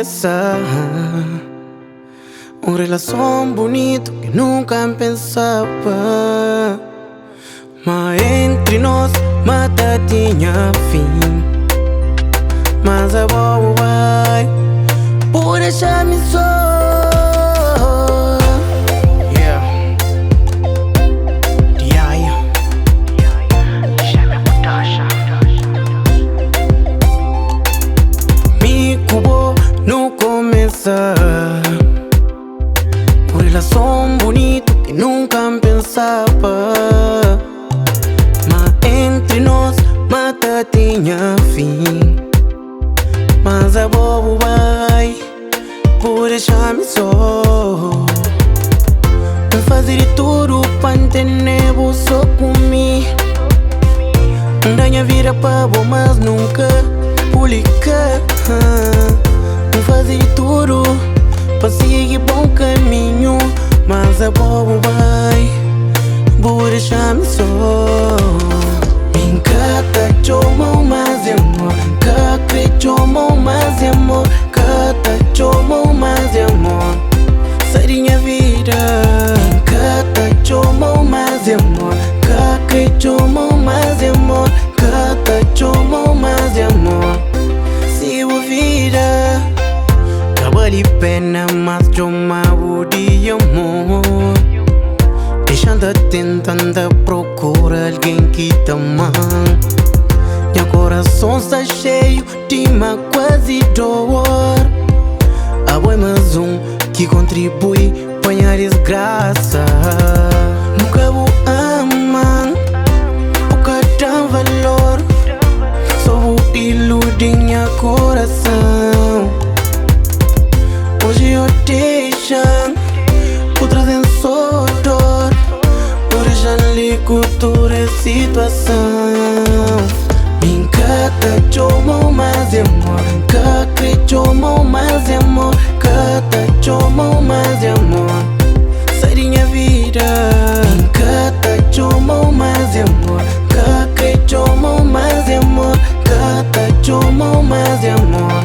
começar uma relação bonita que nunca pensava. Mas entre nós, mata tinha fim. Mas a boa vai por deixar-me só. No começar uma relação bonita que nunca pensava. Mas entre nós, mata tinha fim. Mas a bobo vai por deixar-me só. Vou fazer de tudo pra entender só comigo. Danha vira pra bom, mas nunca publicar. Vou fazer de tudo pra seguir bom caminho. Mas a bobo vai por deixar-me só. Me encanta, chomo mais amor. Cacre, chomo mais amor. Cata, chomo mais amor. Sarinha vida. Me encanta, chomo mais amor. Cacre, chomo mais amor. Cata, chomo mais amor. Se eu vida vale pena, mas choma de amor. Deixando tentando procurar alguém que te ama. Meu coração está cheio de mágoas e dor. A boa é mais que contribui para a desgraça. Nunca vou amar o que dá valor. Só vou iludir meu coração. Hoje eu deixo por trazer só dor. Por deixar ligo toda a situação. Me encanta, chomo mais amor. Cacre, chomo mais amor. Cata, chomo mais amor. Sarinha vida. Me encanta, chomo mais amor. Cacre, chomo mais amor. Cata, chomo mais amor.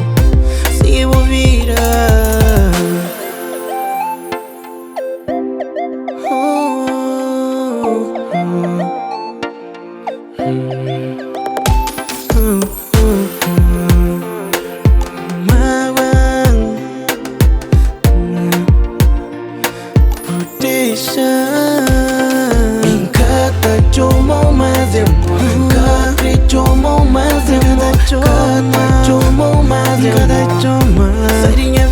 Se eu virar me encanta, chomo mais amor. Cacre, chomo mais amor. Cata, chomo mais amor. Sarinha